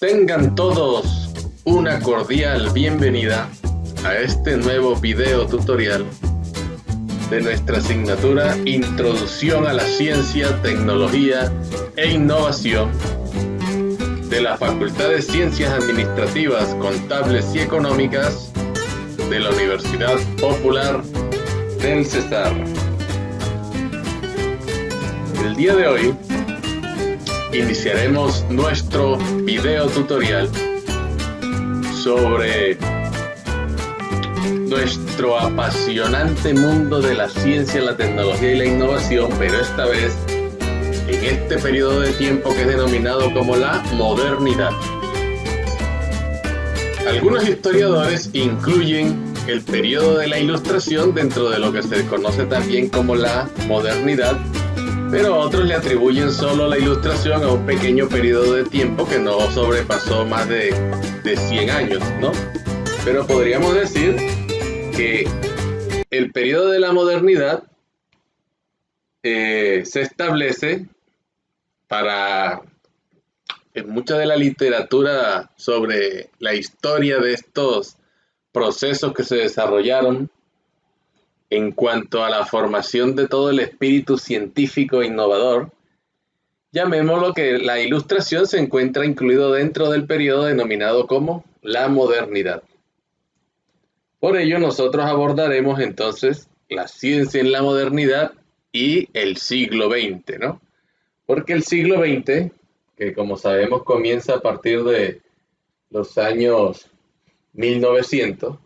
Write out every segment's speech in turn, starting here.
Tengan todos una cordial bienvenida a este nuevo video tutorial de nuestra asignatura Introducción a la Ciencia, Tecnología e Innovación de la Facultad de Ciencias Administrativas, Contables y Económicas de la Universidad Popular del Cesar. El día de hoy iniciaremos nuestro video tutorial sobre nuestro apasionante mundo de la ciencia, la tecnología y la innovación, pero esta vez en este periodo de tiempo que es denominado como la modernidad. Algunos historiadores incluyen el periodo de la Ilustración dentro de lo que se conoce también como la modernidad, pero otros le atribuyen solo la Ilustración a un pequeño periodo de tiempo que no sobrepasó más de 100 años, ¿no? Pero podríamos decir que el periodo de la modernidad se establece en mucha de la literatura sobre la historia de estos procesos que se desarrollaron en cuanto a la formación de todo el espíritu científico e innovador. Llamémoslo que la Ilustración se encuentra incluido dentro del periodo denominado como la modernidad. Por ello nosotros abordaremos entonces la ciencia en la modernidad y el siglo XX, ¿no? Porque el siglo XX, que como sabemos comienza a partir de los años 1900,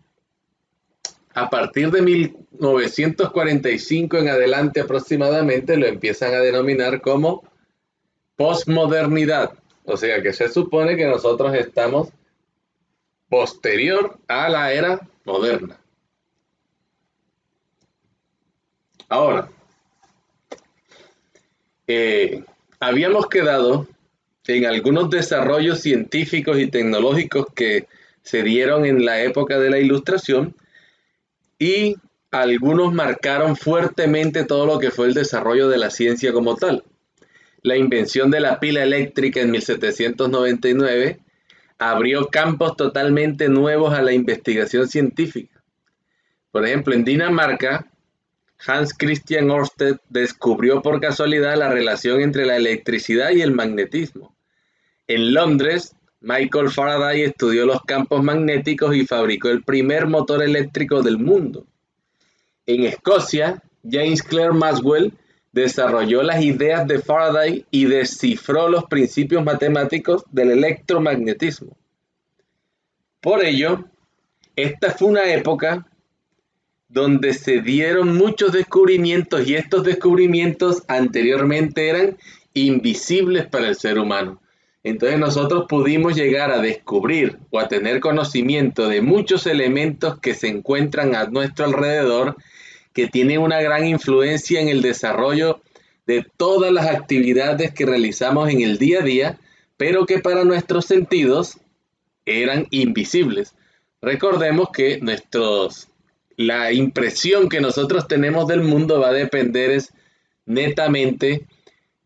a partir de 1945 en adelante aproximadamente lo empiezan a denominar como posmodernidad. O sea que se supone que nosotros estamos posterior a la era moderna. Ahora, habíamos quedado en algunos desarrollos científicos y tecnológicos que se dieron en la época de la Ilustración, y algunos marcaron fuertemente todo lo que fue el desarrollo de la ciencia como tal. La invención de la pila eléctrica en 1799 abrió campos totalmente nuevos a la investigación científica. Por ejemplo, en Dinamarca, Hans Christian Ørsted descubrió por casualidad la relación entre la electricidad y el magnetismo. En Londres, Michael Faraday estudió los campos magnéticos y fabricó el primer motor eléctrico del mundo. En Escocia, James Clerk Maxwell desarrolló las ideas de Faraday y descifró los principios matemáticos del electromagnetismo. Por ello, esta fue una época donde se dieron muchos descubrimientos, y estos descubrimientos anteriormente eran invisibles para el ser humano. Entonces nosotros pudimos llegar a descubrir o a tener conocimiento de muchos elementos que se encuentran a nuestro alrededor, que tienen una gran influencia en el desarrollo de todas las actividades que realizamos en el día a día, pero que para nuestros sentidos eran invisibles. Recordemos que la impresión que nosotros tenemos del mundo va a depender netamente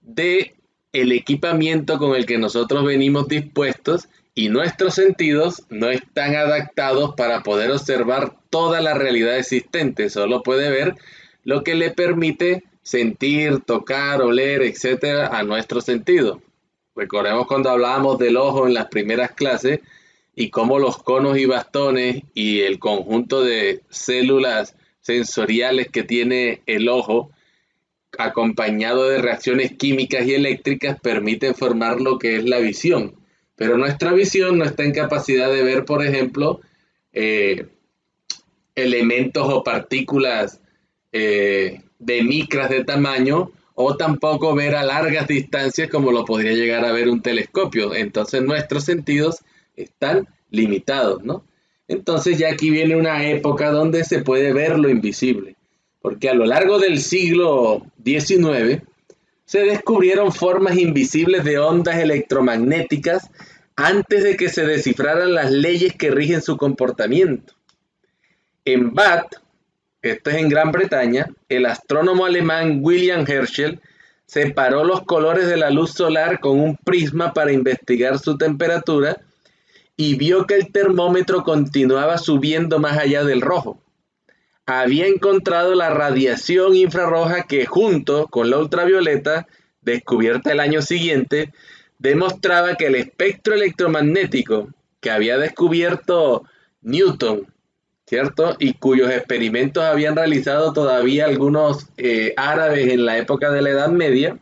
de el equipamiento con el que nosotros venimos dispuestos, y nuestros sentidos no están adaptados para poder observar toda la realidad existente. Solo puede ver lo que le permite sentir, tocar, oler, etcétera, a nuestros sentidos. Recordemos cuando hablábamos del ojo en las primeras clases y cómo los conos y bastones y el conjunto de células sensoriales que tiene el ojo, acompañado de reacciones químicas y eléctricas, permiten formar lo que es la visión. Pero nuestra visión no está en capacidad de ver, por ejemplo, elementos o partículas de micras de tamaño, o tampoco ver a largas distancias como lo podría llegar a ver un telescopio. Entonces nuestros sentidos están limitados, ¿no? Entonces ya aquí viene una época donde se puede ver lo invisible, porque a lo largo del siglo XIX se descubrieron formas invisibles de ondas electromagnéticas antes de que se descifraran las leyes que rigen su comportamiento. En Bath, esto es en Gran Bretaña, el astrónomo alemán William Herschel separó los colores de la luz solar con un prisma para investigar su temperatura y vio que el termómetro continuaba subiendo más allá del rojo. Había encontrado la radiación infrarroja que, junto con la ultravioleta, descubierta el año siguiente, demostraba que el espectro electromagnético que había descubierto Newton, ¿cierto? Y cuyos experimentos habían realizado todavía algunos árabes en la época de la Edad Media,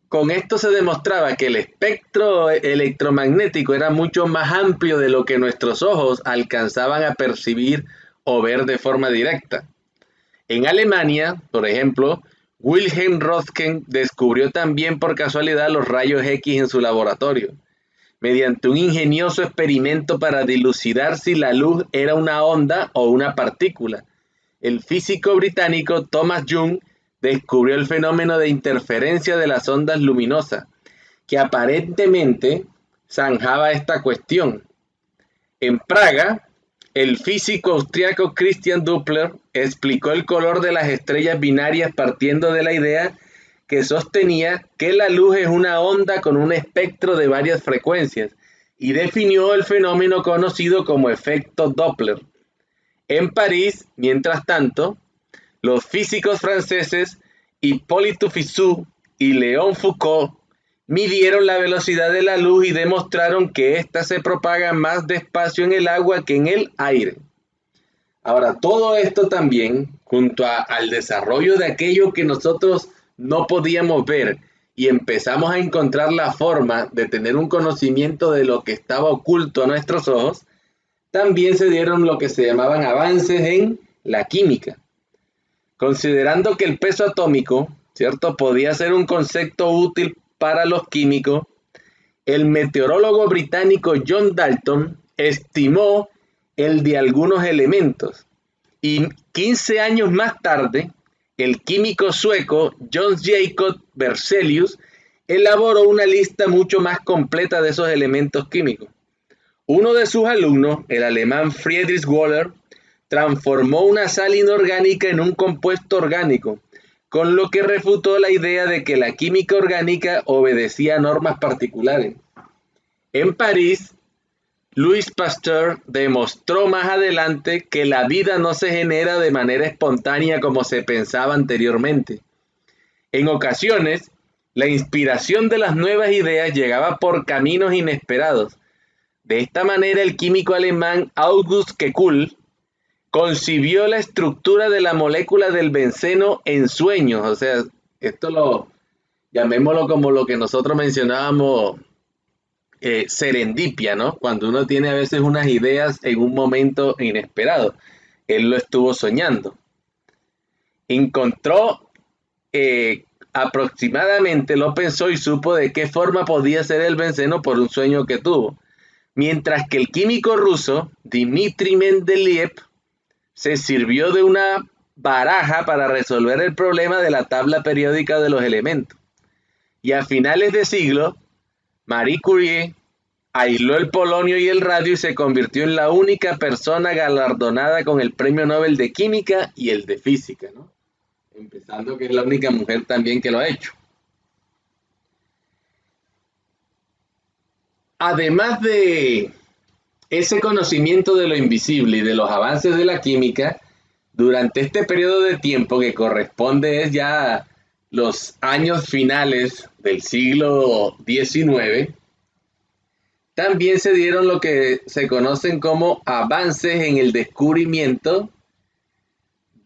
con esto se demostraba que el espectro electromagnético era mucho más amplio de lo que nuestros ojos alcanzaban a percibir o ver de forma directa. En Alemania, por ejemplo, Wilhelm Röntgen descubrió también por casualidad los rayos X en su laboratorio, mediante un ingenioso experimento para dilucidar si la luz era una onda o una partícula. El físico británico Thomas Young descubrió el fenómeno de interferencia de las ondas luminosas, que aparentemente zanjaba esta cuestión. En Praga, el físico austriaco Christian Doppler explicó el color de las estrellas binarias partiendo de la idea que sostenía que la luz es una onda con un espectro de varias frecuencias y definió el fenómeno conocido como efecto Doppler. En París, mientras tanto, los físicos franceses Hippolyte Fizeau y Léon Foucault midieron la velocidad de la luz y demostraron que ésta se propaga más despacio en el agua que en el aire. Ahora, todo esto también, junto al desarrollo de aquello que nosotros no podíamos ver y empezamos a encontrar la forma de tener un conocimiento de lo que estaba oculto a nuestros ojos, también se dieron lo que se llamaban avances en la química. Considerando que el peso atómico, ¿cierto?, podía ser un concepto útil para los químicos, el meteorólogo británico John Dalton estimó el de algunos elementos y 15 años más tarde, el químico sueco Jöns Jacob Berzelius elaboró una lista mucho más completa de esos elementos químicos. Uno de sus alumnos, el alemán Friedrich Wöhler, transformó una sal inorgánica en un compuesto orgánico, con lo que refutó la idea de que la química orgánica obedecía a normas particulares. En París, Louis Pasteur demostró más adelante que la vida no se genera de manera espontánea como se pensaba anteriormente. En ocasiones, la inspiración de las nuevas ideas llegaba por caminos inesperados. De esta manera, el químico alemán August Kekulé concibió la estructura de la molécula del benceno en sueños. O sea, esto llamémoslo como lo que nosotros mencionábamos, serendipia, ¿no? Cuando uno tiene a veces unas ideas en un momento inesperado. Él lo estuvo soñando. Encontró aproximadamente, lo pensó y supo de qué forma podía ser el benceno por un sueño que tuvo. Mientras que el químico ruso Dmitry Mendeleev se sirvió de una baraja para resolver el problema de la tabla periódica de los elementos. Y a finales de siglo, Marie Curie aisló el polonio y el radio y se convirtió en la única persona galardonada con el Premio Nobel de Química y el de Física, ¿no? Empezando que es la única mujer también que lo ha hecho. Además de ese conocimiento de lo invisible y de los avances de la química, durante este periodo de tiempo que corresponde es ya los años finales del siglo XIX, también se dieron lo que se conocen como avances en el descubrimiento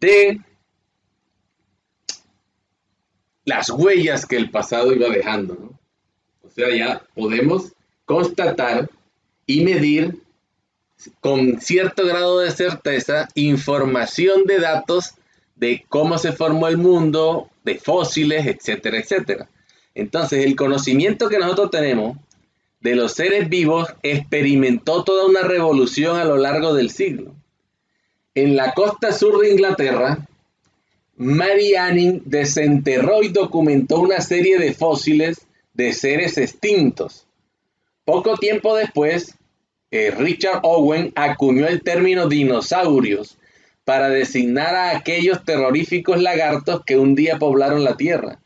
de las huellas que el pasado iba dejando, ¿no? O sea, ya podemos constatar y medir con cierto grado de certeza información de datos de cómo se formó el mundo, de fósiles, etcétera, etcétera. Entonces, el conocimiento que nosotros tenemos de los seres vivos experimentó toda una revolución a lo largo del siglo. En la costa sur de Inglaterra, Mary Anning desenterró y documentó una serie de fósiles de seres extintos. Poco tiempo después, Richard Owen acuñó el término dinosaurios para designar a aquellos terroríficos lagartos que un día poblaron la Tierra.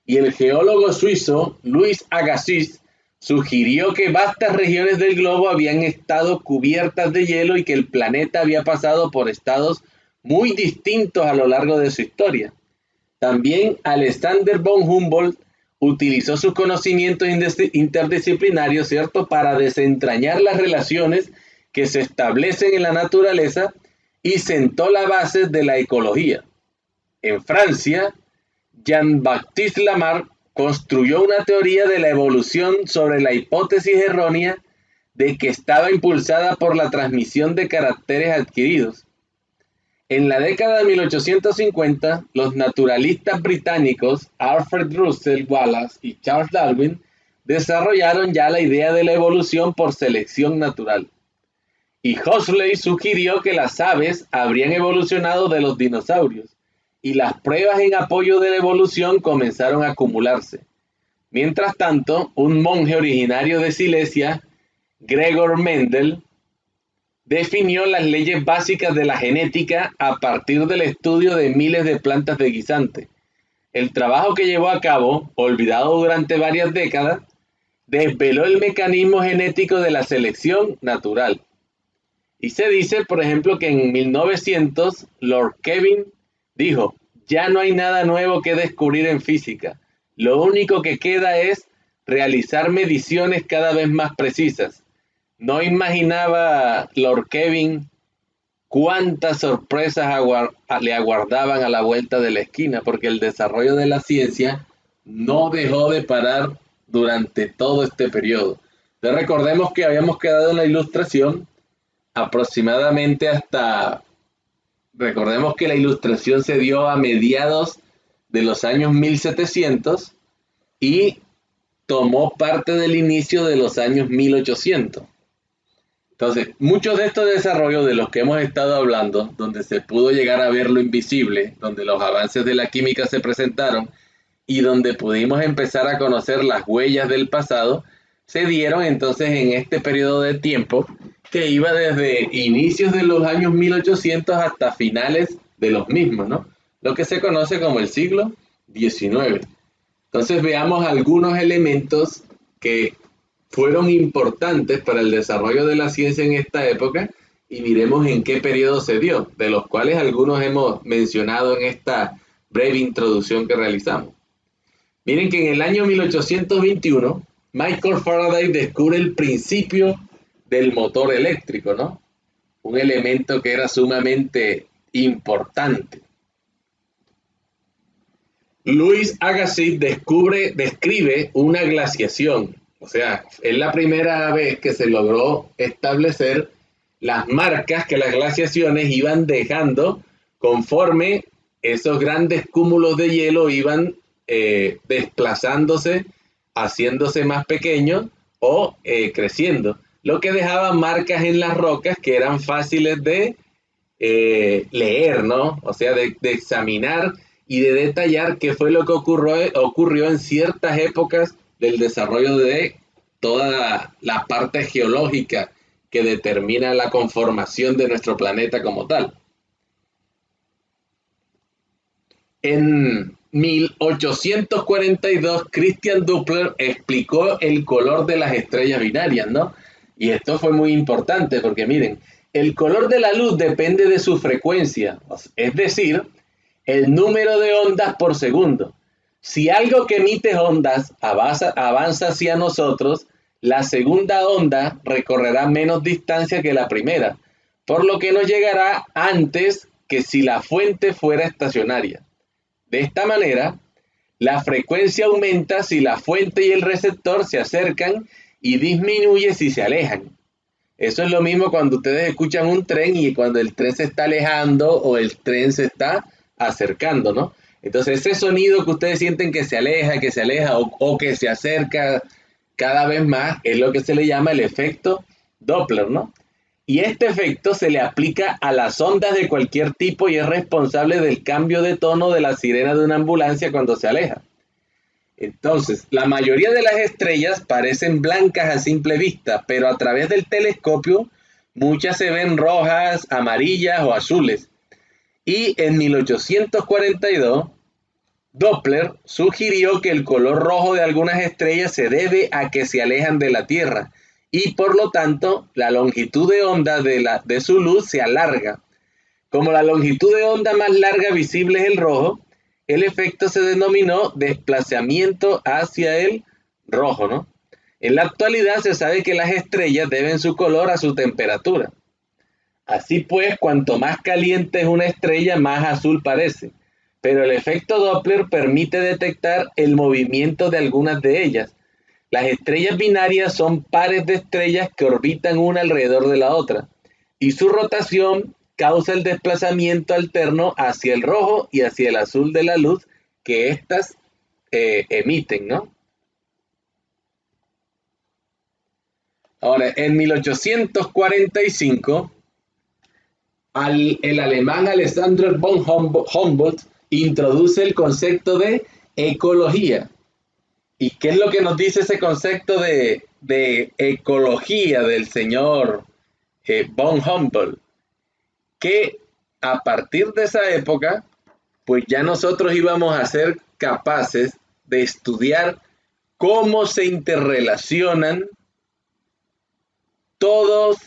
Y el geólogo suizo Louis Agassiz sugirió que vastas regiones del globo habían estado cubiertas de hielo y que el planeta había pasado por estados muy distintos a lo largo de su historia. También Alexander von Humboldt utilizó sus conocimientos interdisciplinarios, ¿cierto?, para desentrañar las relaciones que se establecen en la naturaleza y sentó la base de la ecología. En Francia, Jean-Baptiste Lamarck construyó una teoría de la evolución sobre la hipótesis errónea de que estaba impulsada por la transmisión de caracteres adquiridos. En la década de 1850, los naturalistas británicos Alfred Russel Wallace y Charles Darwin desarrollaron ya la idea de la evolución por selección natural. Y Huxley sugirió que las aves habrían evolucionado de los dinosaurios, y las pruebas en apoyo de la evolución comenzaron a acumularse. Mientras tanto, un monje originario de Silesia, Gregor Mendel, definió las leyes básicas de la genética a partir del estudio de miles de plantas de guisante. El trabajo que llevó a cabo, olvidado durante varias décadas, desveló el mecanismo genético de la selección natural. Y se dice, por ejemplo, que en 1900 Lord Kelvin dijo: ya no hay nada nuevo que descubrir en física. Lo único que queda es realizar mediciones cada vez más precisas. No imaginaba Lord Kelvin cuántas sorpresas le aguardaban a la vuelta de la esquina, porque el desarrollo de la ciencia no dejó de parar durante todo este periodo. Entonces recordemos que habíamos quedado en la Ilustración aproximadamente recordemos que la Ilustración se dio a mediados de los años 1700 y tomó parte del inicio de los años 1800. Entonces, muchos de estos desarrollos de los que hemos estado hablando, donde se pudo llegar a ver lo invisible, donde los avances de la química se presentaron y donde pudimos empezar a conocer las huellas del pasado, se dieron entonces en este periodo de tiempo que iba desde inicios de los años 1800 hasta finales de los mismos, ¿no? Lo que se conoce como el siglo XIX. Entonces veamos algunos elementos que fueron importantes para el desarrollo de la ciencia en esta época y miremos en qué periodo se dio, de los cuales algunos hemos mencionado en esta breve introducción que realizamos. Miren que en el año 1821, Michael Faraday descubre el principio del motor eléctrico, ¿no? Un elemento que era sumamente importante. Louis Agassiz describe una glaciación, o sea, es la primera vez que se logró establecer las marcas que las glaciaciones iban dejando conforme esos grandes cúmulos de hielo iban desplazándose, haciéndose más pequeños o creciendo, lo que dejaba marcas en las rocas que eran fáciles de leer, ¿no? O sea, de examinar y de detallar qué fue lo que ocurrió en ciertas épocas del desarrollo de toda la parte geológica que determina la conformación de nuestro planeta como tal. En 1842, Christian Doppler explicó el color de las estrellas binarias, ¿no? Y esto fue muy importante porque miren, el color de la luz depende de su frecuencia, es decir, el número de ondas por segundo. Si algo que emite ondas avanza hacia nosotros, la segunda onda recorrerá menos distancia que la primera, por lo que nos llegará antes que si la fuente fuera estacionaria. De esta manera, la frecuencia aumenta si la fuente y el receptor se acercan y disminuye si se alejan. Eso es lo mismo cuando ustedes escuchan un tren y cuando el tren se está alejando o el tren se está acercando, ¿no? Entonces ese sonido que ustedes sienten que se aleja o que se acerca cada vez más es lo que se le llama el efecto Doppler, ¿no? Y este efecto se le aplica a las ondas de cualquier tipo y es responsable del cambio de tono de la sirena de una ambulancia cuando se aleja. Entonces, la mayoría de las estrellas parecen blancas a simple vista, pero a través del telescopio muchas se ven rojas, amarillas o azules. Y en 1842, Doppler sugirió que el color rojo de algunas estrellas se debe a que se alejan de la Tierra y por lo tanto la longitud de onda de su luz se alarga. Como la longitud de onda más larga visible es el rojo, el efecto se denominó desplazamiento hacia el rojo, ¿no? En la actualidad se sabe que las estrellas deben su color a su temperatura. Así pues, cuanto más caliente es una estrella, más azul parece. Pero el efecto Doppler permite detectar el movimiento de algunas de ellas. Las estrellas binarias son pares de estrellas que orbitan una alrededor de la otra, y su rotación causa el desplazamiento alterno hacia el rojo y hacia el azul de la luz que éstas emiten, ¿no? Ahora, en 1845, el alemán Alexander von Humboldt introduce el concepto de ecología. ¿Y qué es lo que nos dice ese concepto de ecología del señor von Humboldt? Que a partir de esa época, pues ya nosotros íbamos a ser capaces de estudiar cómo se interrelacionan todos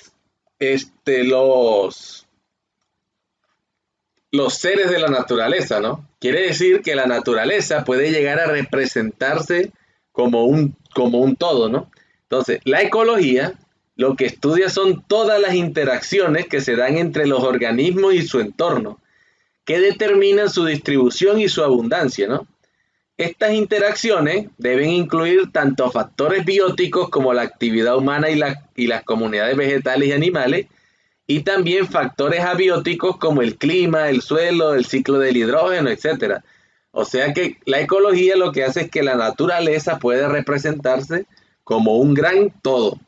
los seres de la naturaleza, ¿no? Quiere decir que la naturaleza puede llegar a representarse como un todo, ¿no? Entonces, la ecología lo que estudia son todas las interacciones que se dan entre los organismos y su entorno, que determinan su distribución y su abundancia, ¿no? Estas interacciones deben incluir tanto factores bióticos como la actividad humana y las comunidades vegetales y animales, y también factores abióticos como el clima, el suelo, el ciclo del hidrógeno, etcétera. O sea que la ecología lo que hace es que la naturaleza puede representarse como un gran todo.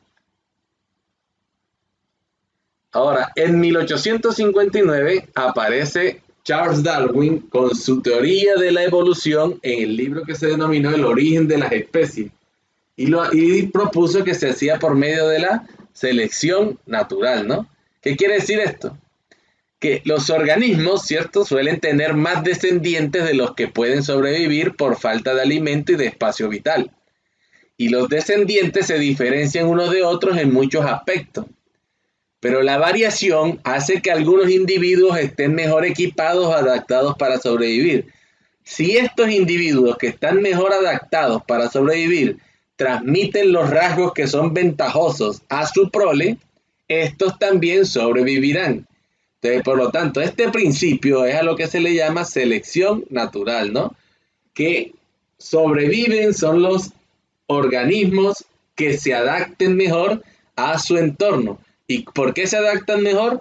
Ahora, en 1859 aparece Charles Darwin con su teoría de la evolución en el libro que se denominó El origen de las especies y propuso que se hacía por medio de la selección natural, ¿no? ¿Qué quiere decir esto? Que los organismos, ¿cierto?, suelen tener más descendientes de los que pueden sobrevivir por falta de alimento y de espacio vital. Y los descendientes se diferencian unos de otros en muchos aspectos. Pero la variación hace que algunos individuos estén mejor equipados o adaptados para sobrevivir. Si estos individuos que están mejor adaptados para sobrevivir transmiten los rasgos que son ventajosos a su prole, estos también sobrevivirán. Entonces, por lo tanto, este principio es a lo que se le llama selección natural, ¿no? Que sobreviven son los organismos que se adapten mejor a su entorno. ¿Y por qué se adaptan mejor?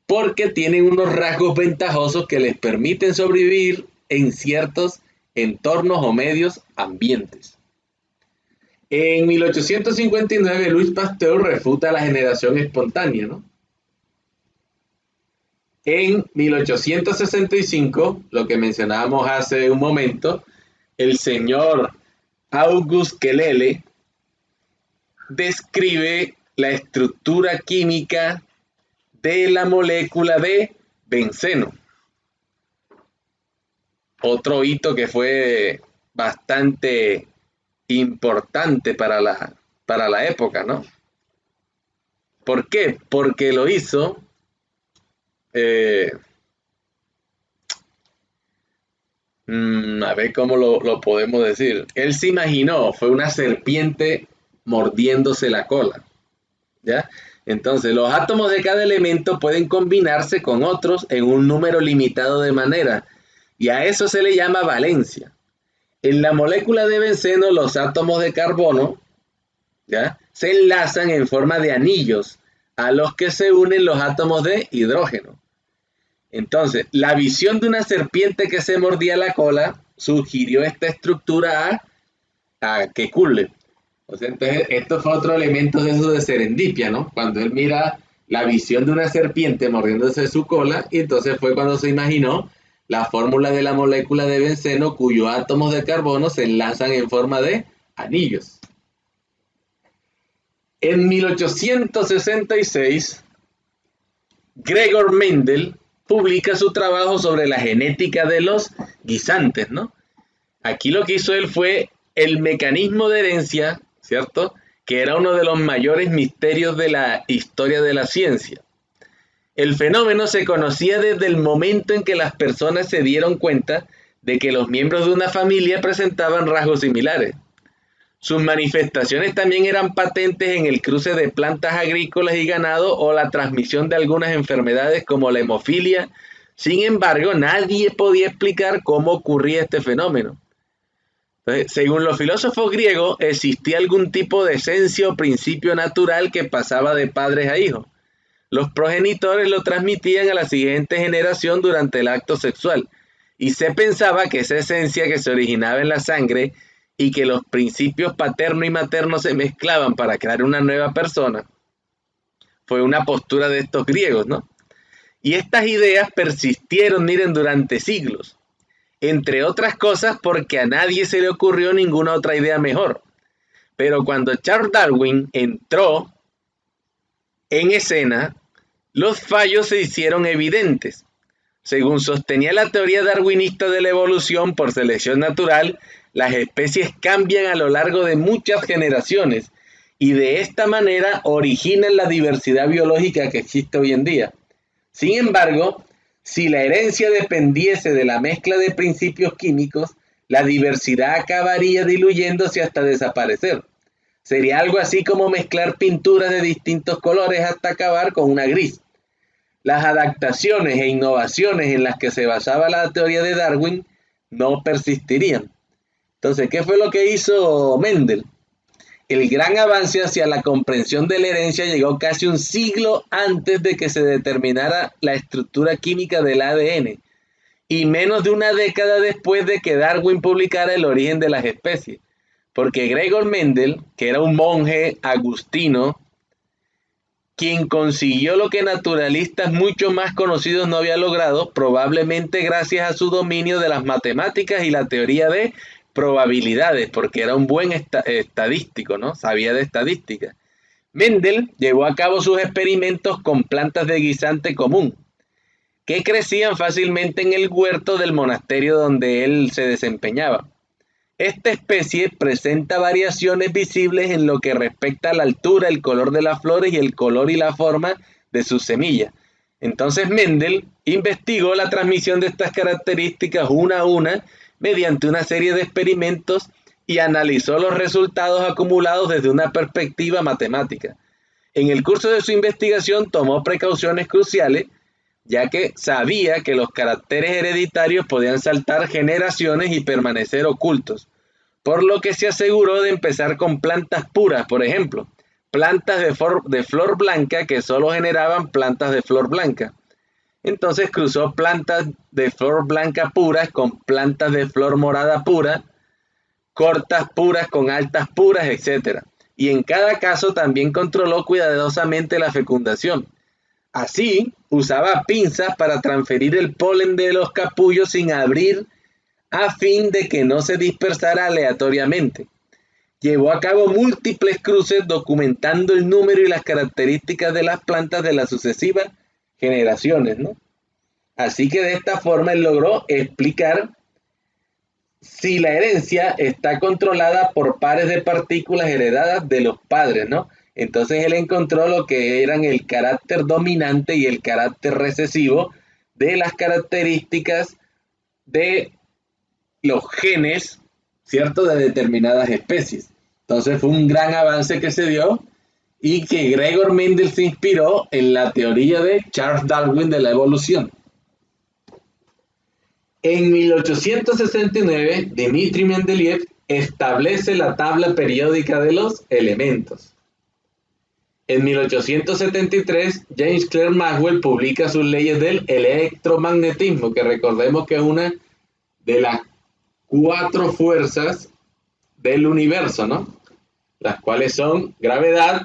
Porque tienen unos rasgos ventajosos que les permiten sobrevivir en ciertos entornos o medios ambientes. En 1859, Louis Pasteur refuta la generación espontánea, ¿no? En 1865, lo que mencionábamos hace un momento, el señor Auguste Quetelet describe la estructura química de la molécula de benceno. Otro hito que fue bastante importante para la época, ¿no? ¿Por qué? Porque lo hizo a ver cómo lo podemos decir. Él se imaginó, fue una serpiente mordiéndose la cola, ¿ya? Entonces, los átomos de cada elemento pueden combinarse con otros en un número limitado de maneras, y a eso se le llama valencia. En la molécula de benceno, los átomos de carbono, ¿ya?, se enlazan en forma de anillos, a los que se unen los átomos de hidrógeno. Entonces, la visión de una serpiente que se mordía la cola sugirió esta estructura a Kekulé. O sea, entonces, esto fue otro elemento de eso de serendipia, ¿no? Cuando él mira la visión de una serpiente mordiéndose su cola, y entonces fue cuando se imaginó la fórmula de la molécula de benceno cuyos átomos de carbono se enlazan en forma de anillos. En 1866, Gregor Mendel publica su trabajo sobre la genética de los guisantes, ¿no? Aquí lo que hizo él fue el mecanismo de herencia, ¿cierto? Que era uno de los mayores misterios de la historia de la ciencia. El fenómeno se conocía desde el momento en que las personas se dieron cuenta de que los miembros de una familia presentaban rasgos similares. Sus manifestaciones también eran patentes en el cruce de plantas agrícolas y ganado o la transmisión de algunas enfermedades como la hemofilia. Sin embargo, nadie podía explicar cómo ocurría este fenómeno. Entonces, según los filósofos griegos, existía algún tipo de esencia o principio natural que pasaba de padres a hijos. Los progenitores lo transmitían a la siguiente generación durante el acto sexual, y se pensaba que esa esencia que se originaba en la sangre y que los principios paterno y materno se mezclaban para crear una nueva persona, fue una postura de estos griegos, ¿no? Y estas ideas persistieron, miren, durante siglos, entre otras cosas porque a nadie se le ocurrió ninguna otra idea mejor. Pero cuando Charles Darwin entró en escena, los fallos se hicieron evidentes. Según sostenía la teoría darwinista de la evolución por selección natural, las especies cambian a lo largo de muchas generaciones y de esta manera originan la diversidad biológica que existe hoy en día. Sin embargo, si la herencia dependiese de la mezcla de principios químicos, la diversidad acabaría diluyéndose hasta desaparecer. Sería algo así como mezclar pinturas de distintos colores hasta acabar con una gris. Las adaptaciones e innovaciones en las que se basaba la teoría de Darwin no persistirían. Entonces, ¿qué fue lo que hizo Mendel? El gran avance hacia la comprensión de la herencia llegó casi un siglo antes de que se determinara la estructura química del ADN y menos de una década después de que Darwin publicara El origen de las especies, porque Gregor Mendel, que era un monje agustino, quien consiguió lo que naturalistas mucho más conocidos no habían logrado, probablemente gracias a su dominio de las matemáticas y la teoría de probabilidades, porque era un buen estadístico, ¿no? Sabía de estadística. Mendel llevó a cabo sus experimentos con plantas de guisante común, que crecían fácilmente en el huerto del monasterio donde él se desempeñaba. Esta especie presenta variaciones visibles en lo que respecta a la altura, el color de las flores y el color y la forma de sus semillas. Entonces Mendel investigó la transmisión de estas características una a una mediante una serie de experimentos y analizó los resultados acumulados desde una perspectiva matemática. En el curso de su investigación tomó precauciones cruciales, ya que sabía que los caracteres hereditarios podían saltar generaciones y permanecer ocultos, por lo que se aseguró de empezar con plantas puras, por ejemplo, plantas de flor blanca que solo generaban plantas de flor blanca. Entonces cruzó plantas de flor blanca puras con plantas de flor morada pura, cortas puras con altas puras, etc. Y en cada caso también controló cuidadosamente la fecundación. Así, usaba pinzas para transferir el polen de los capullos sin abrir a fin de que no se dispersara aleatoriamente. Llevó a cabo múltiples cruces documentando el número y las características de las plantas de las sucesivas generaciones, ¿no? Así que de esta forma él logró explicar si la herencia está controlada por pares de partículas heredadas de los padres, ¿no? Entonces él encontró lo que eran el carácter dominante y el carácter recesivo de las características de los genes, ¿cierto?, de determinadas especies. Entonces fue un gran avance que se dio y que Gregor Mendel se inspiró en la teoría de Charles Darwin de la evolución. En 1869, Dmitri Mendeleev establece la tabla periódica de los elementos. En 1873, James Clerk Maxwell publica sus leyes del electromagnetismo, que recordemos que es una de las 4 fuerzas del universo, ¿no? Las cuales son gravedad,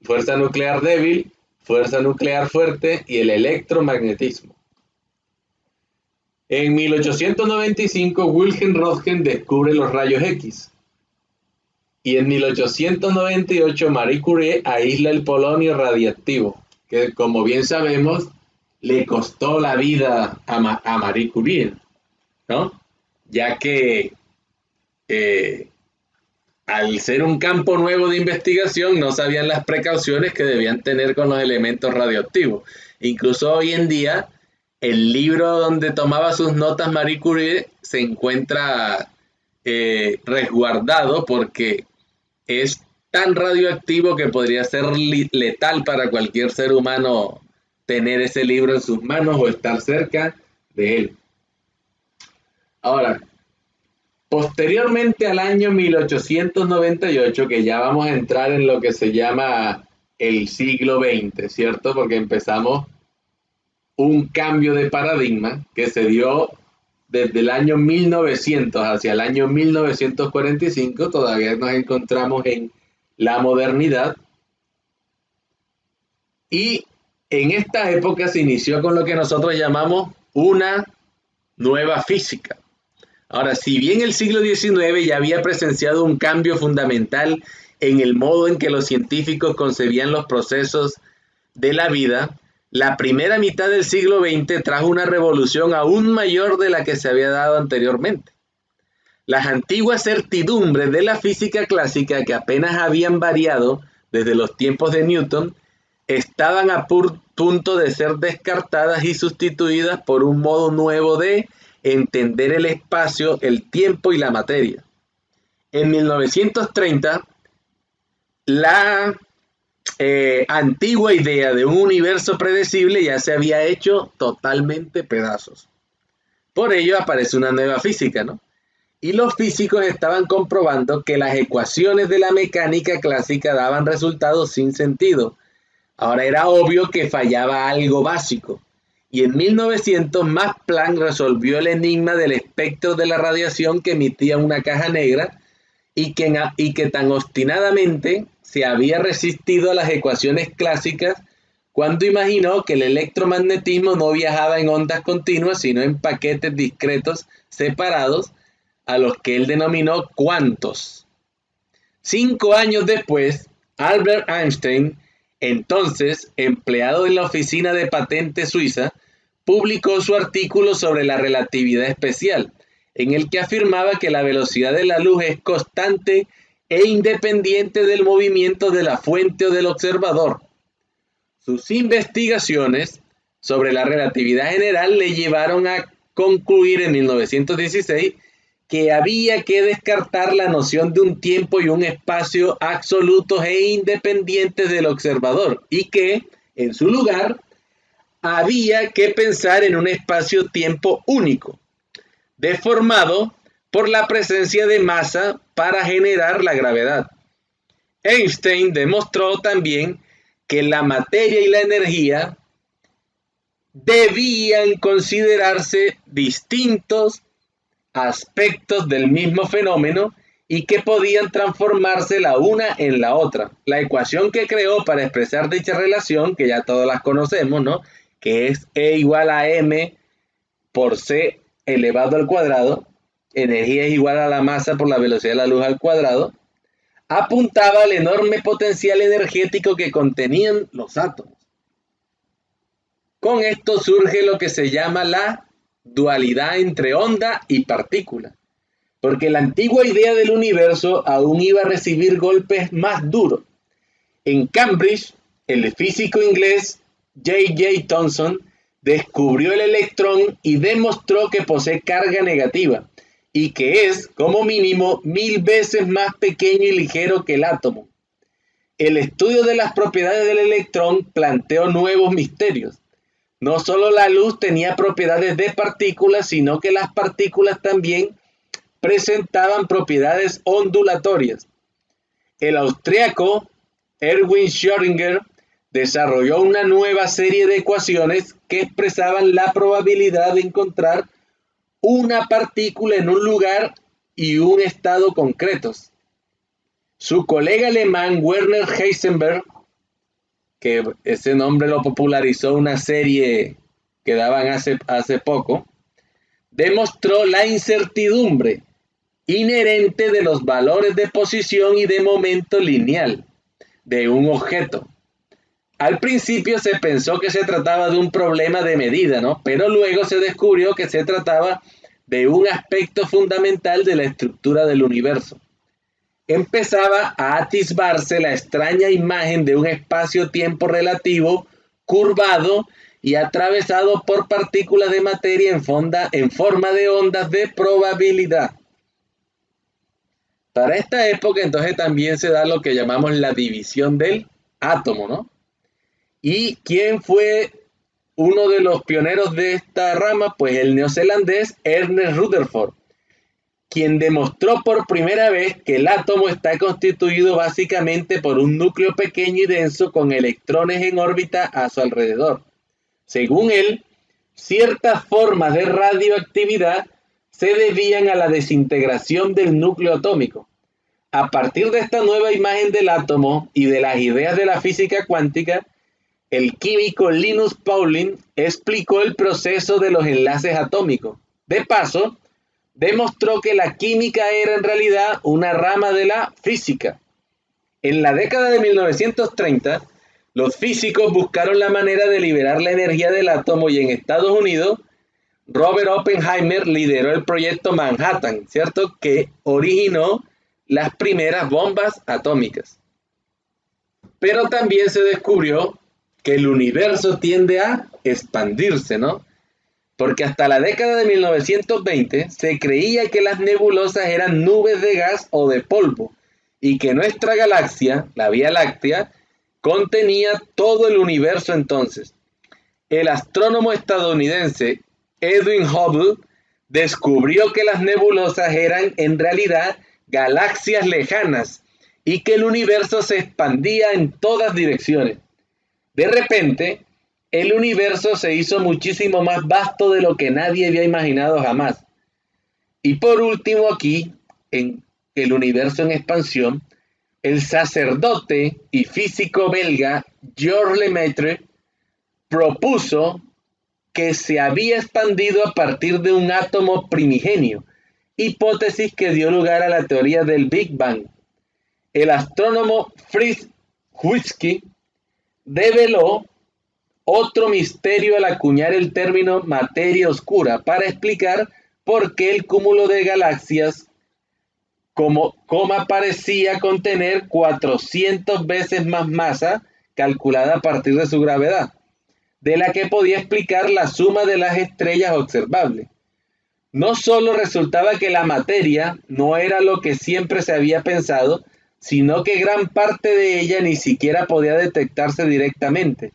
fuerza nuclear débil, fuerza nuclear fuerte y el electromagnetismo. En 1895, Wilhelm Röntgen descubre los rayos X. Y en 1898, Marie Curie aísla el polonio radiactivo, que como bien sabemos le costó la vida a Marie Curie, ¿no? Ya que al ser un campo nuevo de investigación no sabían las precauciones que debían tener con los elementos radioactivos. Incluso hoy en día, el libro donde tomaba sus notas Marie Curie se encuentra resguardado porque es tan radioactivo que podría ser letal para cualquier ser humano tener ese libro en sus manos o estar cerca de él. Ahora, posteriormente al año 1898, que ya vamos a entrar en lo que se llama el siglo XX, ¿cierto? Porque empezamos un cambio de paradigma que se dio desde el año 1900 hacia el año 1945, todavía nos encontramos en la modernidad. Y en esta época se inició con lo que nosotros llamamos una nueva física. Ahora, si bien el siglo XIX ya había presenciado un cambio fundamental en el modo en que los científicos concebían los procesos de la vida, la primera mitad del siglo XX trajo una revolución aún mayor de la que se había dado anteriormente. Las antiguas certidumbres de la física clásica, que apenas habían variado desde los tiempos de Newton, estaban a punto de ser descartadas y sustituidas por un modo nuevo de entender el espacio, el tiempo y la materia. En 1930, la antigua idea de un universo predecible ya se había hecho totalmente pedazos. Por ello aparece una nueva física, ¿no? Y los físicos estaban comprobando que las ecuaciones de la mecánica clásica daban resultados sin sentido. Ahora era obvio que fallaba algo básico. Y en 1900 Max Planck resolvió el enigma del espectro de la radiación que emitía una caja negra y que tan obstinadamente se había resistido a las ecuaciones clásicas cuando imaginó que el electromagnetismo no viajaba en ondas continuas, sino en paquetes discretos separados, a los que él denominó cuantos. 5 años después, Albert Einstein, entonces empleado en la oficina de patentes suiza, publicó su artículo sobre la relatividad especial, en el que afirmaba que la velocidad de la luz es constante e independiente del movimiento de la fuente o del observador. Sus investigaciones sobre la relatividad general le llevaron a concluir en 1916 que había que descartar la noción de un tiempo y un espacio absolutos e independientes del observador y que, en su lugar, había que pensar en un espacio-tiempo único, deformado por la presencia de masa para generar la gravedad. Einstein demostró también que la materia y la energía debían considerarse distintos aspectos del mismo fenómeno y que podían transformarse la una en la otra. La ecuación que creó para expresar dicha relación, que ya todas las conocemos, ¿no? Que es E igual a m por c elevado al cuadrado, energía es igual a la masa por la velocidad de la luz al cuadrado, apuntaba al enorme potencial energético que contenían los átomos. Con esto surge lo que se llama la dualidad entre onda y partícula, porque la antigua idea del universo aún iba a recibir golpes más duros. En Cambridge, el físico inglés J.J. Thomson descubrió el electrón y demostró que posee carga negativa y que es, como mínimo, 1000 veces más pequeño y ligero que el átomo. El estudio de las propiedades del electrón planteó nuevos misterios. No solo la luz tenía propiedades de partículas, sino que las partículas también presentaban propiedades ondulatorias. El austríaco Erwin Schrödinger desarrolló una nueva serie de ecuaciones que expresaban la probabilidad de encontrar una partícula en un lugar y un estado concretos. Su colega alemán Werner Heisenberg, que ese nombre lo popularizó una serie que daban hace poco, demostró la incertidumbre inherente de los valores de posición y de momento lineal de un objeto. Al principio se pensó que se trataba de un problema de medida, ¿no? Pero luego se descubrió que se trataba de un aspecto fundamental de la estructura del universo. Empezaba a atisbarse la extraña imagen de un espacio-tiempo relativo, curvado y atravesado por partículas de materia en forma de ondas de probabilidad. Para esta época entonces también se da lo que llamamos la división del átomo, ¿no? ¿Y quién fue uno de los pioneros de esta rama? Pues el neozelandés Ernest Rutherford, quien demostró por primera vez que el átomo está constituido básicamente por un núcleo pequeño y denso con electrones en órbita a su alrededor. Según él, ciertas formas de radioactividad se debían a la desintegración del núcleo atómico. A partir de esta nueva imagen del átomo y de las ideas de la física cuántica, el químico Linus Pauling explicó el proceso de los enlaces atómicos. De paso, demostró que la química era en realidad una rama de la física. En la década de 1930, los físicos buscaron la manera de liberar la energía del átomo y en Estados Unidos, Robert Oppenheimer lideró el proyecto Manhattan, ¿cierto? Que originó las primeras bombas atómicas. Pero también se descubrió que el universo tiende a expandirse, ¿no? Porque hasta la década de 1920 se creía que las nebulosas eran nubes de gas o de polvo y que nuestra galaxia, la Vía Láctea, contenía todo el universo entonces. El astrónomo estadounidense Edwin Hubble descubrió que las nebulosas eran en realidad galaxias lejanas y que el universo se expandía en todas direcciones. De repente, el universo se hizo muchísimo más vasto de lo que nadie había imaginado jamás. Y por último aquí, en el universo en expansión, el sacerdote y físico belga Georges Lemaitre propuso que se había expandido a partir de un átomo primigenio, hipótesis que dio lugar a la teoría del Big Bang. El astrónomo Fritz Zwicky develó otro misterio al acuñar el término materia oscura para explicar por qué el cúmulo de galaxias como parecía contener 400 veces más masa calculada a partir de su gravedad, de la que podía explicar la suma de las estrellas observables. No solo resultaba que la materia no era lo que siempre se había pensado, sino que gran parte de ella ni siquiera podía detectarse directamente.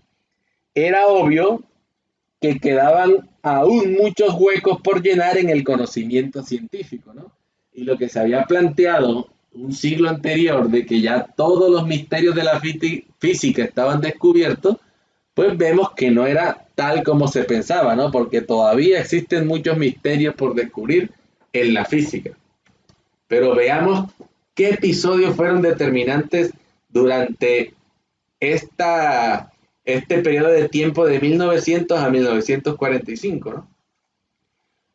Era obvio que quedaban aún muchos huecos por llenar en el conocimiento científico, ¿no? Y lo que se había planteado un siglo anterior de que ya todos los misterios de la física estaban descubiertos, pues vemos que no era tal como se pensaba, ¿no? Porque todavía existen muchos misterios por descubrir en la física. Pero veamos qué episodios fueron determinantes durante este periodo de tiempo de 1900 a 1945, ¿no?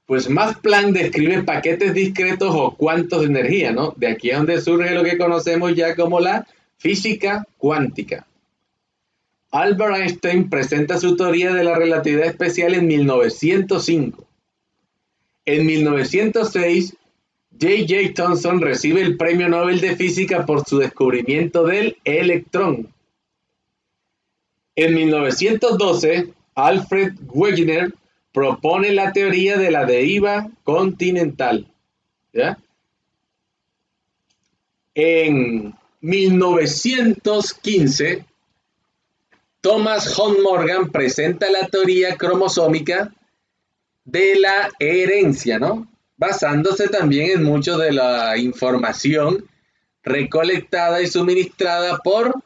Pues Max Planck describe paquetes discretos o cuantos de energía, ¿no? De aquí es donde surge lo que conocemos ya como la física cuántica. Albert Einstein presenta su teoría de la relatividad especial en 1905. En 1906, J.J. Thomson recibe el Premio Nobel de Física por su descubrimiento del electrón. En 1912, Alfred Wegener propone la teoría de la deriva continental. ¿Ya? En 1915, Thomas Hunt Morgan presenta la teoría cromosómica de la herencia, ¿no? Basándose también en mucho de la información recolectada y suministrada por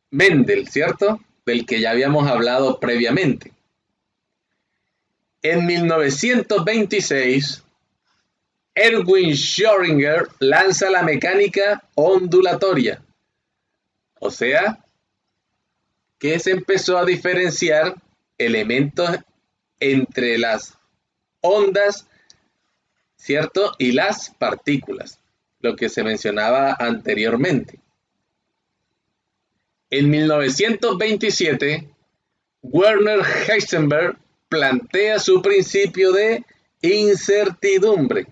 Mendel, ¿cierto? Del que ya habíamos hablado previamente. En 1926, Erwin Schrödinger lanza la mecánica ondulatoria, o sea, que se empezó a diferenciar elementos entre las ondas, ¿cierto? Y las partículas, lo que se mencionaba anteriormente. En 1927, Werner Heisenberg plantea su principio de incertidumbre,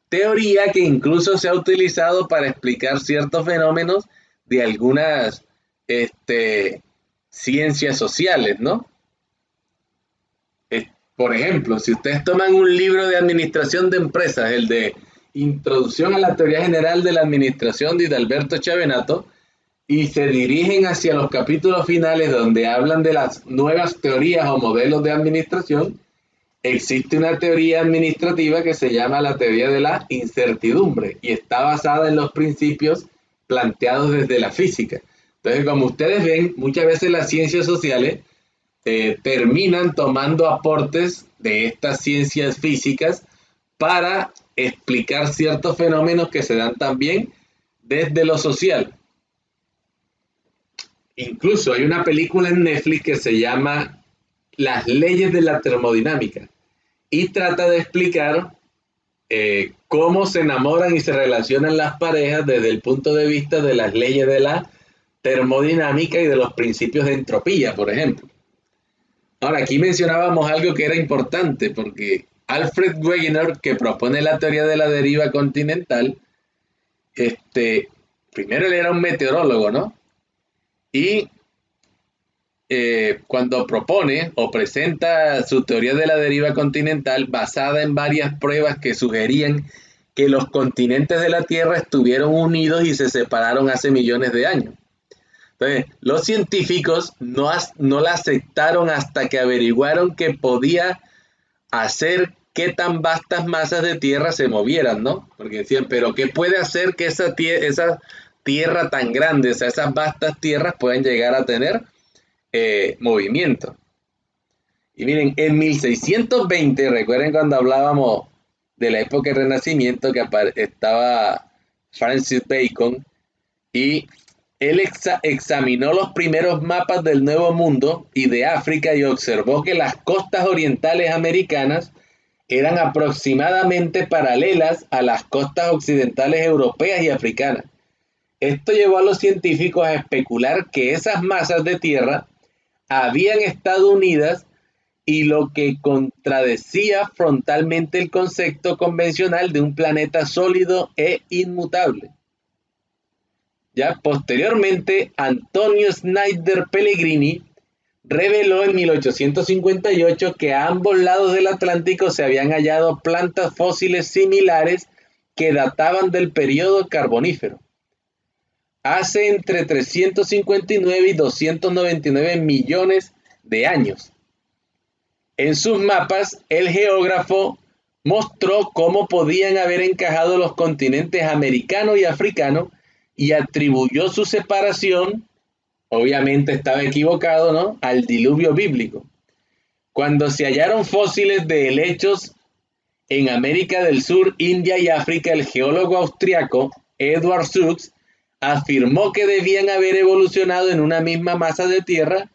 teoría que incluso se ha utilizado para explicar ciertos fenómenos de algunas ciencias sociales, ¿no? Por ejemplo, si ustedes toman un libro de administración de empresas, el de Introducción a la Teoría General de la Administración de Alberto Chavenato, y se dirigen hacia los capítulos finales donde hablan de las nuevas teorías o modelos de administración, existe una teoría administrativa que se llama la teoría de la incertidumbre y está basada en los principios planteados desde la física. Entonces, como ustedes ven, muchas veces las ciencias sociales terminan tomando aportes de estas ciencias físicas para explicar ciertos fenómenos que se dan también desde lo social. Incluso hay una película en Netflix que se llama Las leyes de la termodinámica y trata de explicar cómo se enamoran y se relacionan las parejas desde el punto de vista de las leyes de la termodinámica y de los principios de entropía, por ejemplo. Ahora, aquí mencionábamos algo que era importante, porque Alfred Wegener, que propone la teoría de la deriva continental, primero él era un meteorólogo, ¿no? Y cuando propone o presenta su teoría de la deriva continental, basada en varias pruebas que sugerían que los continentes de la Tierra estuvieron unidos y se separaron hace millones de años. Entonces, los científicos no la aceptaron hasta que averiguaron que podía hacer que tan vastas masas de tierra se movieran, ¿no? Porque decían, pero ¿qué puede hacer que esa tierra tan grande, o sea, esas vastas tierras puedan llegar a tener movimiento? Y miren, en 1620, recuerden cuando hablábamos de la época del Renacimiento, que estaba Francis Bacon, y él examinó los primeros mapas del Nuevo Mundo y de África y observó que las costas orientales americanas eran aproximadamente paralelas a las costas occidentales europeas y africanas. Esto llevó a los científicos a especular que esas masas de tierra habían estado unidas, y lo que contradecía frontalmente el concepto convencional de un planeta sólido e inmutable. Ya posteriormente, Antonio Snyder Pellegrini reveló en 1858 que a ambos lados del Atlántico se habían hallado plantas fósiles similares que databan del periodo carbonífero, hace entre 359 y 299 millones de años. En sus mapas, el geógrafo mostró cómo podían haber encajado los continentes americano y africano y atribuyó su separación, obviamente estaba equivocado, ¿no?, al diluvio bíblico. Cuando se hallaron fósiles de helechos en América del Sur, India y África, el geólogo austriaco Edward Sachs afirmó que debían haber evolucionado en una misma masa de tierra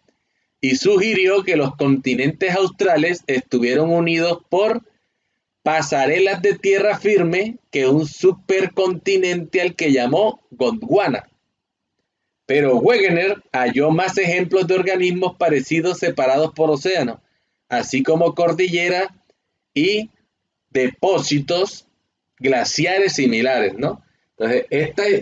y sugirió que los continentes australes estuvieron unidos por pasarelas de tierra firme que un supercontinente al que llamó Gondwana. Pero Wegener halló más ejemplos de organismos parecidos separados por océanos, así como cordilleras y depósitos glaciares similares, ¿no? Entonces,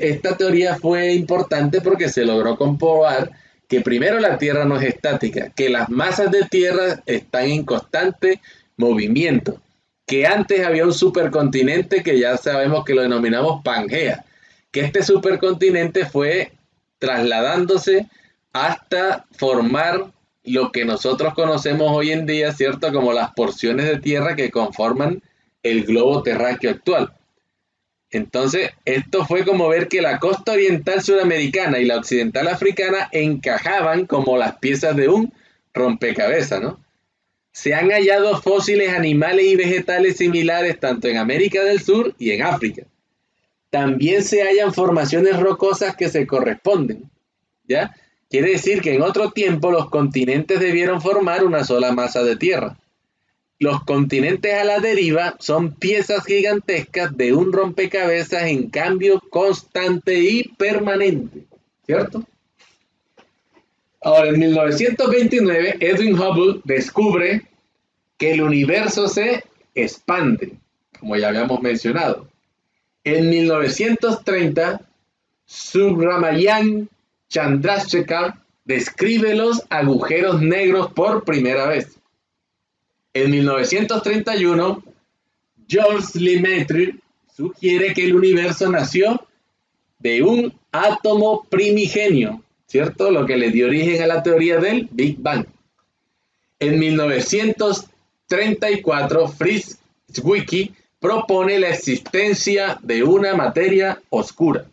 esta teoría fue importante porque se logró comprobar que primero la Tierra no es estática, que las masas de tierra están en constante movimiento, que antes había un supercontinente que ya sabemos que lo denominamos Pangea, que este supercontinente fue trasladándose hasta formar lo que nosotros conocemos hoy en día, ¿cierto?, como las porciones de tierra que conforman el globo terráqueo actual. Entonces, esto fue como ver que la costa oriental sudamericana y la occidental africana encajaban como las piezas de un rompecabezas, ¿no? Se han hallado fósiles animales y vegetales similares tanto en América del Sur y en África. También se hallan formaciones rocosas que se corresponden, ¿ya? Quiere decir que en otro tiempo los continentes debieron formar una sola masa de tierra. Los continentes a la deriva son piezas gigantescas de un rompecabezas en cambio constante y permanente, ¿cierto? Ahora, en 1929, Edwin Hubble descubre que el universo se expande, como ya habíamos mencionado. En 1930, Subrahmanyan Chandrasekhar describe los agujeros negros por primera vez. En 1931, Georges Lemaitre sugiere que el universo nació de un átomo primigenio, ¿cierto? Lo que le dio origen a la teoría del Big Bang. En 1934, Fritz Zwicky propone la existencia de una materia oscura.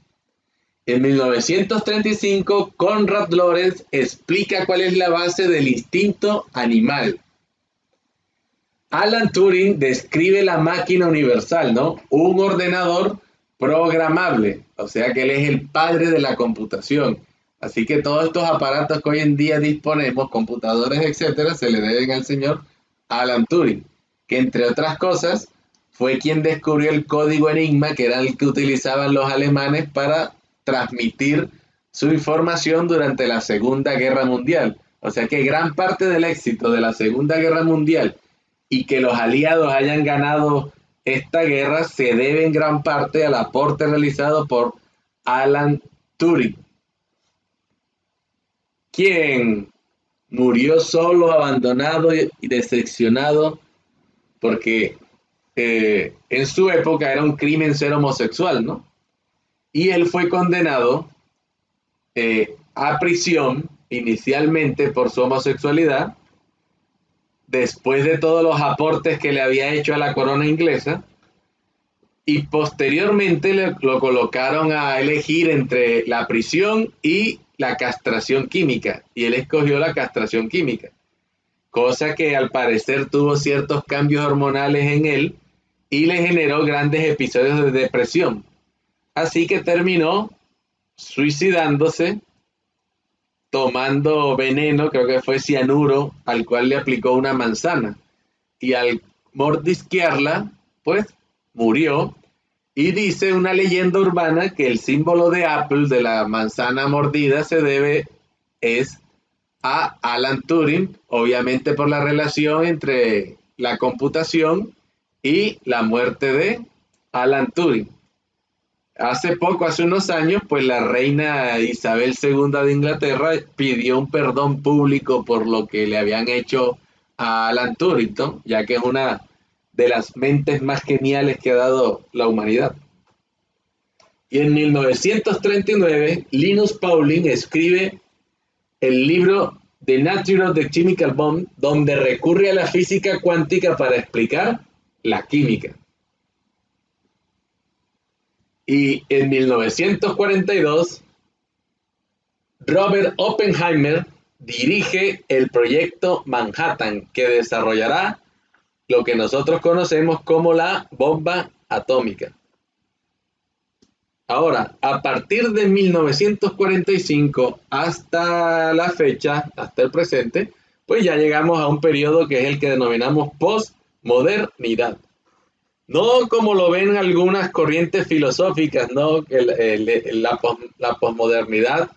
En 1935, Konrad Lorenz explica cuál es la base del instinto animal. Alan Turing describe la máquina universal, ¿no? Un ordenador programable, o sea que él es el padre de la computación. Así que todos estos aparatos que hoy en día disponemos, computadores, etcétera, se le deben al señor Alan Turing, que entre otras cosas fue quien descubrió el código Enigma, que era el que utilizaban los alemanes para transmitir su información durante la Segunda Guerra Mundial. O sea que gran parte del éxito de la Segunda Guerra Mundial y que los aliados hayan ganado esta guerra se debe en gran parte al aporte realizado por Alan Turing, quien murió solo, abandonado y decepcionado porque en su época era un crimen ser homosexual, ¿no? Y él fue condenado a prisión inicialmente por su homosexualidad, después de todos los aportes que le había hecho a la corona inglesa, y posteriormente lo colocaron a elegir entre la prisión y la castración química, y él escogió la castración química, cosa que al parecer tuvo ciertos cambios hormonales en él y le generó grandes episodios de depresión. Así que terminó suicidándose, tomando veneno, creo que fue cianuro, al cual le aplicó una manzana. Y al mordisquearla, pues murió. Y dice una leyenda urbana que el símbolo de Apple, de la manzana mordida, es a Alan Turing, obviamente por la relación entre la computación y la muerte de Alan Turing. Hace unos años, pues la reina Isabel II de Inglaterra pidió un perdón público por lo que le habían hecho a Alan Turing, ¿no? Ya que es una de las mentes más geniales que ha dado la humanidad. Y en 1939, Linus Pauling escribe el libro The Nature of the Chemical Bomb, donde recurre a la física cuántica para explicar la química. Y en 1942, Robert Oppenheimer dirige el proyecto Manhattan, que desarrollará lo que nosotros conocemos como la bomba atómica. Ahora, a partir de 1945 hasta la fecha, hasta el presente, pues ya llegamos a un periodo que es el que denominamos postmodernidad. No como lo ven algunas corrientes filosóficas, ¿no? Que la posmodernidad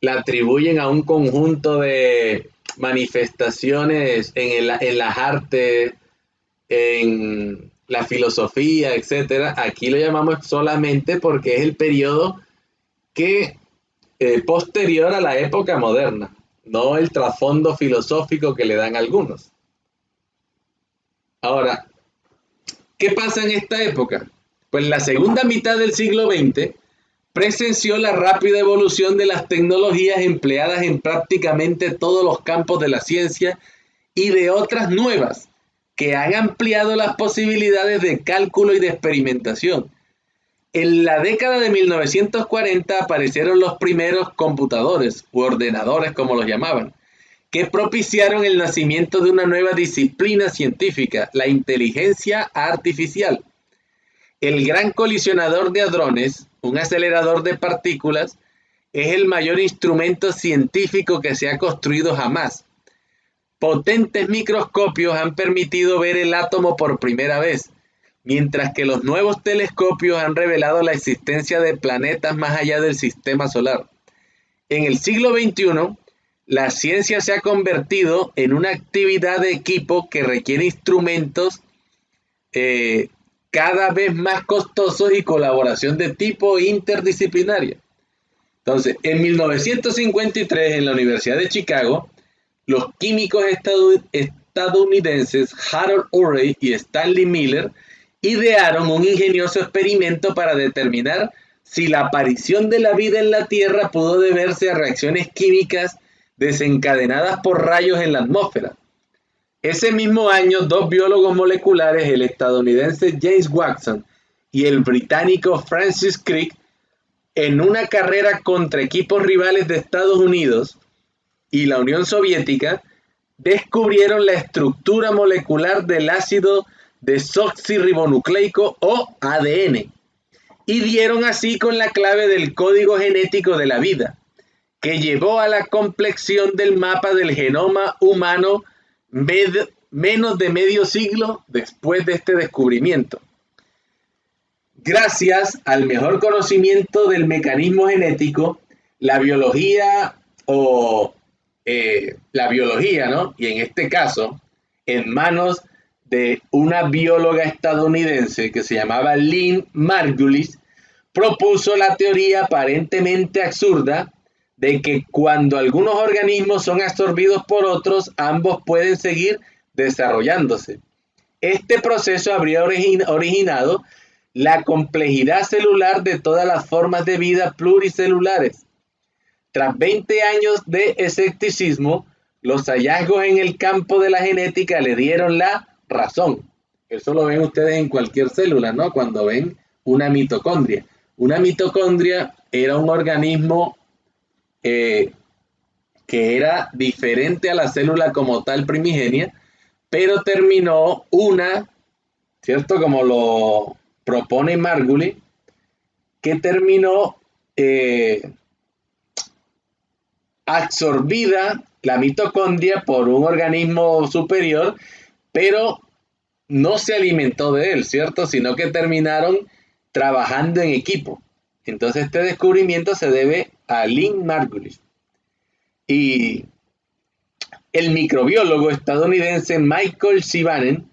la atribuyen a un conjunto de manifestaciones en las artes, en la filosofía, etcétera. Aquí lo llamamos solamente porque es el periodo que posterior a la época moderna, no el trasfondo filosófico que le dan algunos. Ahora, ¿qué pasa en esta época? Pues la segunda mitad del siglo XX presenció la rápida evolución de las tecnologías empleadas en prácticamente todos los campos de la ciencia y de otras nuevas que han ampliado las posibilidades de cálculo y de experimentación. En la década de 1940 aparecieron los primeros computadores u ordenadores, como los llamaban, que propiciaron el nacimiento de una nueva disciplina científica, la inteligencia artificial. El Gran Colisionador de Hadrones, un acelerador de partículas, es el mayor instrumento científico que se ha construido jamás. Potentes microscopios han permitido ver el átomo por primera vez, mientras que los nuevos telescopios han revelado la existencia de planetas más allá del sistema solar. En el siglo XXI, la ciencia se ha convertido en una actividad de equipo que requiere instrumentos cada vez más costosos y colaboración de tipo interdisciplinaria. Entonces, en 1953, en la Universidad de Chicago, los químicos estadounidenses Harold Urey y Stanley Miller idearon un ingenioso experimento para determinar si la aparición de la vida en la Tierra pudo deberse a reacciones químicas desencadenadas por rayos en la atmósfera. Ese mismo año, dos biólogos moleculares, el estadounidense James Watson y el británico Francis Crick, en una carrera contra equipos rivales de Estados Unidos y la Unión Soviética, descubrieron la estructura molecular del ácido desoxirribonucleico o ADN y dieron así con la clave del código genético de la vida, que llevó a la complexión del mapa del genoma humano menos de medio siglo después de este descubrimiento. Gracias al mejor conocimiento del mecanismo genético, la biología, ¿no? Y en este caso, en manos de una bióloga estadounidense que se llamaba Lynn Margulis, propuso la teoría aparentemente absurda de que cuando algunos organismos son absorbidos por otros, ambos pueden seguir desarrollándose. Este proceso habría originado la complejidad celular de todas las formas de vida pluricelulares. Tras 20 años de escepticismo, los hallazgos en el campo de la genética le dieron la razón. Eso lo ven ustedes en cualquier célula, ¿no? Cuando ven una mitocondria. Una mitocondria era un organismo que era diferente a la célula como tal primigenia, pero terminó ¿cierto? Como lo propone Margulis, que terminó absorbida la mitocondria por un organismo superior, pero no se alimentó de él, ¿cierto? Sino que terminaron trabajando en equipo. Entonces este descubrimiento se debe a Lynn Margulis. Y el microbiólogo estadounidense Michael Zibanen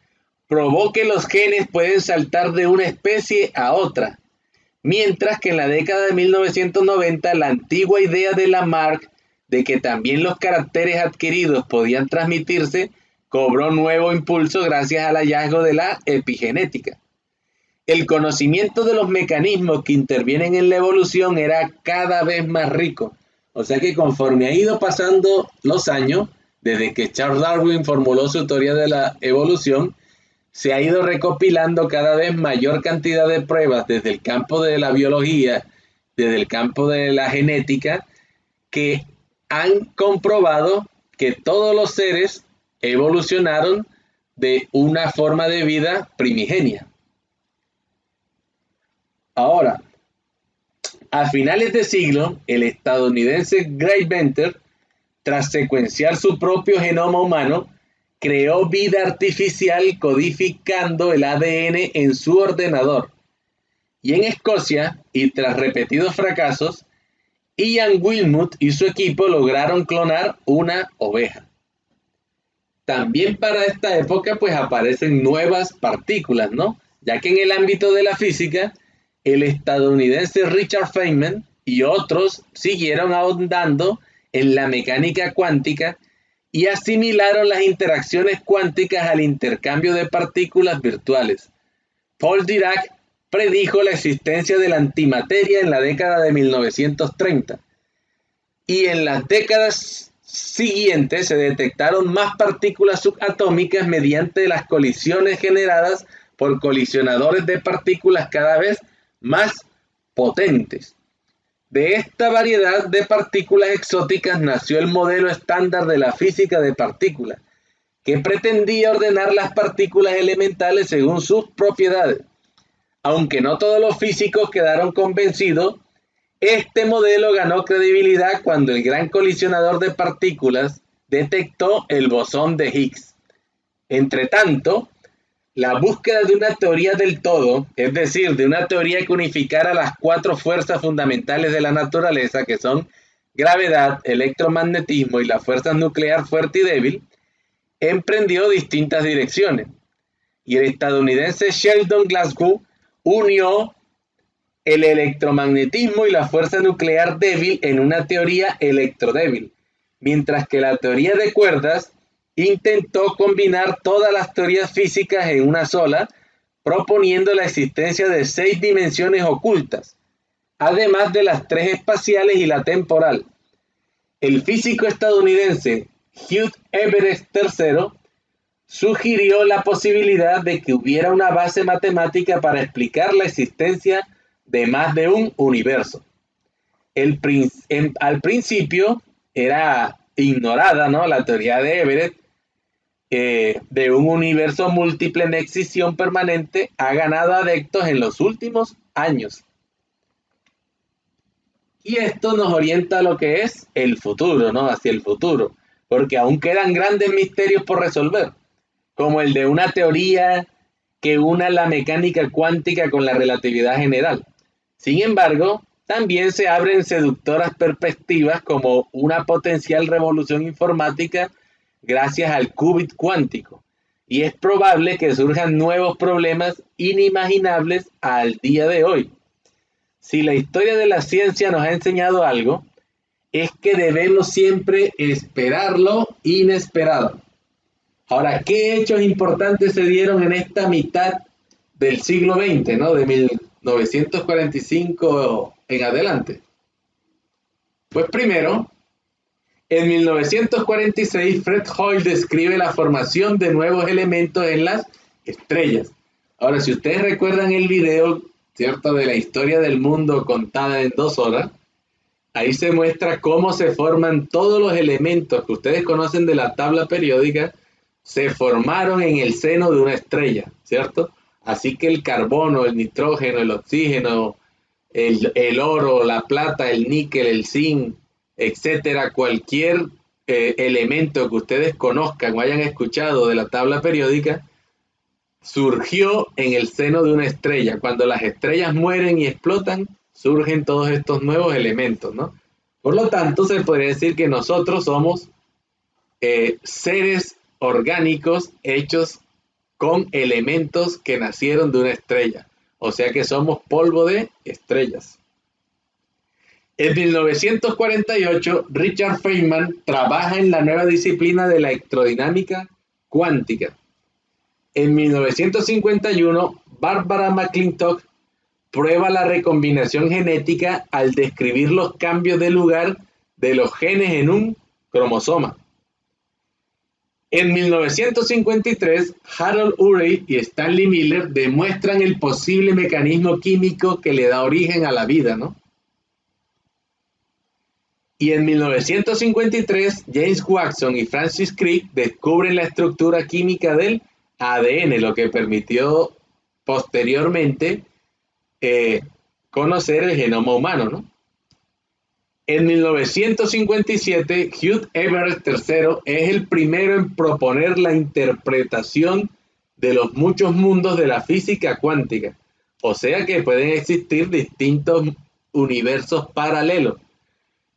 probó que los genes pueden saltar de una especie a otra, mientras que en la década de 1990 la antigua idea de Lamarck de que también los caracteres adquiridos podían transmitirse cobró nuevo impulso gracias al hallazgo de la epigenética. El conocimiento de los mecanismos que intervienen en la evolución era cada vez más rico. O sea que conforme ha ido pasando los años, desde que Charles Darwin formuló su teoría de la evolución, se ha ido recopilando cada vez mayor cantidad de pruebas desde el campo de la biología, desde el campo de la genética, que han comprobado que todos los seres evolucionaron de una forma de vida primigenia. Ahora, a finales de siglo, el estadounidense Gray Venter, tras secuenciar su propio genoma humano, creó vida artificial codificando el ADN en su ordenador. Y en Escocia, y tras repetidos fracasos, Ian Wilmut y su equipo lograron clonar una oveja. También para esta época pues aparecen nuevas partículas, ¿no? Ya que en el ámbito de la física, el estadounidense Richard Feynman y otros siguieron ahondando en la mecánica cuántica y asimilaron las interacciones cuánticas al intercambio de partículas virtuales. Paul Dirac predijo la existencia de la antimateria en la década de 1930 y en las décadas siguientes se detectaron más partículas subatómicas mediante las colisiones generadas por colisionadores de partículas cada vez más potentes. De esta variedad de partículas exóticas nació el modelo estándar de la física de partículas, que pretendía ordenar las partículas elementales según sus propiedades. Aunque no todos los físicos quedaron convencidos, este modelo ganó credibilidad cuando el gran colisionador de partículas detectó el bosón de Higgs. Entretanto, la búsqueda de una teoría del todo, es decir, de una teoría que unificara las cuatro fuerzas fundamentales de la naturaleza, que son gravedad, electromagnetismo y la fuerza nuclear fuerte y débil, emprendió distintas direcciones. Y el estadounidense Sheldon Glasgow unió el electromagnetismo y la fuerza nuclear débil en una teoría electrodébil, mientras que la teoría de cuerdas intentó combinar todas las teorías físicas en una sola, proponiendo la existencia de 6 dimensiones ocultas, además de las 3 espaciales y la temporal. El físico estadounidense Hugh Everett III sugirió la posibilidad de que hubiera una base matemática para explicar la existencia de más de un universo. Al principio era ignorada, ¿no?, la teoría de Everett, de un universo múltiple en extinción permanente, ha ganado adeptos en los últimos años. Y esto nos orienta a lo que es el futuro, ¿no?, hacia el futuro, porque aún quedan grandes misterios por resolver, como el de una teoría que una la mecánica cuántica con la relatividad general. Sin embargo, también se abren seductoras perspectivas como una potencial revolución informática gracias al qubit cuántico, y es probable que surjan nuevos problemas inimaginables al día de hoy. Si la historia de la ciencia nos ha enseñado algo, es que debemos siempre esperar lo inesperado. Ahora, ¿qué hechos importantes se dieron en esta mitad del siglo XX, ¿no?, de 1945 en adelante? Pues primero, en 1946, Fred Hoyle describe la formación de nuevos elementos en las estrellas. Ahora, si ustedes recuerdan el video, ¿cierto?, de la historia del mundo contada en 2 horas, ahí se muestra cómo se forman todos los elementos que ustedes conocen de la tabla periódica, se formaron en el seno de una estrella, ¿cierto? Así que el carbono, el nitrógeno, el oxígeno, el oro, la plata, el níquel, el zinc, etcétera, cualquier elemento que ustedes conozcan o hayan escuchado de la tabla periódica, surgió en el seno de una estrella. Cuando las estrellas mueren y explotan, surgen todos estos nuevos elementos, ¿no? Por lo tanto, se podría decir que nosotros somos seres orgánicos hechos con elementos que nacieron de una estrella. O sea que somos polvo de estrellas. En 1948, Richard Feynman trabaja en la nueva disciplina de la electrodinámica cuántica. En 1951, Barbara McClintock prueba la recombinación genética al describir los cambios de lugar de los genes en un cromosoma. En 1953, Harold Urey y Stanley Miller demuestran el posible mecanismo químico que le da origen a la vida, ¿no? Y en 1953, James Watson y Francis Crick descubren la estructura química del ADN, lo que permitió posteriormente conocer el genoma humano, ¿no? En 1957, Hugh Everett III es el primero en proponer la interpretación de los muchos mundos de la física cuántica. O sea que pueden existir distintos universos paralelos,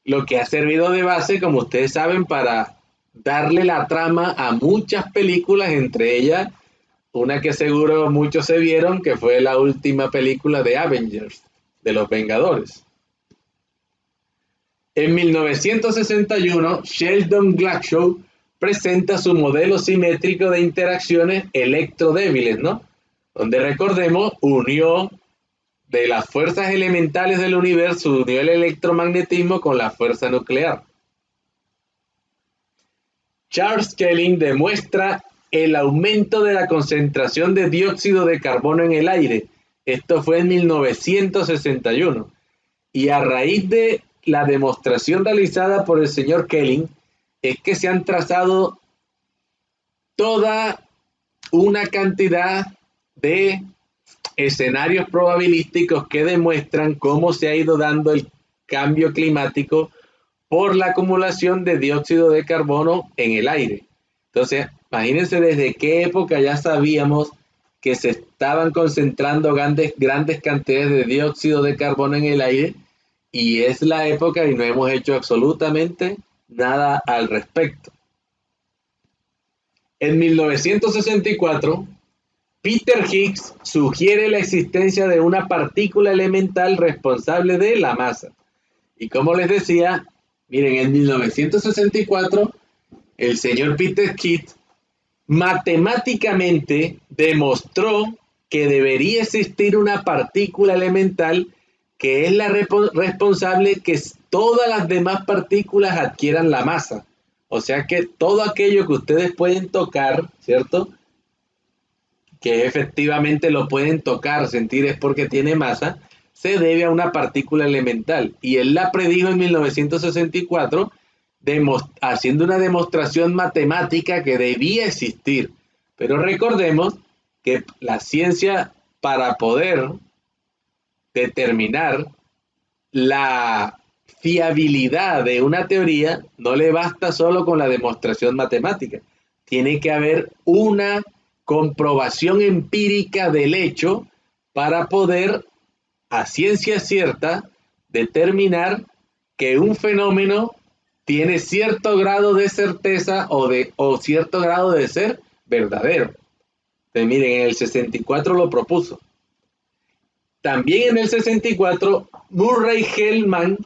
lo que ha servido de base, como ustedes saben, para darle la trama a muchas películas, entre ellas una que seguro muchos se vieron, que fue la última película de Avengers, de los Vengadores. En 1961, Sheldon Glasgow presenta su modelo simétrico de interacciones electrodébiles, ¿no?, donde, recordemos, unió de las fuerzas elementales del universo, unió el electromagnetismo con la fuerza nuclear. Charles Kelling demuestra el aumento de la concentración de dióxido de carbono en el aire. Esto fue en 1961. Y a raíz de la demostración realizada por el señor Kelling, es que se han trazado toda una cantidad de escenarios probabilísticos que demuestran cómo se ha ido dando el cambio climático por la acumulación de dióxido de carbono en el aire. Entonces, imagínense desde qué época ya sabíamos que se estaban concentrando grandes cantidades de dióxido de carbono en el aire, y es la época y no hemos hecho absolutamente nada al respecto. En 1964, Peter Higgs sugiere la existencia de una partícula elemental responsable de la masa. Y como les decía, miren, en 1964, el señor Peter Higgs matemáticamente demostró que debería existir una partícula elemental que es la responsable que todas las demás partículas adquieran la masa. O sea que todo aquello que ustedes pueden tocar, ¿cierto? Que efectivamente lo pueden tocar, sentir, es porque tiene masa, se debe a una partícula elemental. Y él la predijo en 1964, haciendo una demostración matemática que debía existir. Pero recordemos que la ciencia, para poder determinar la fiabilidad de una teoría, no le basta solo con la demostración matemática. Tiene que haber una comprobación empírica del hecho para poder, a ciencia cierta, determinar que un fenómeno tiene cierto grado de certeza o cierto grado de ser verdadero. Entonces, miren, en el 64 lo propuso. También en el 64, Murray Gell-Mann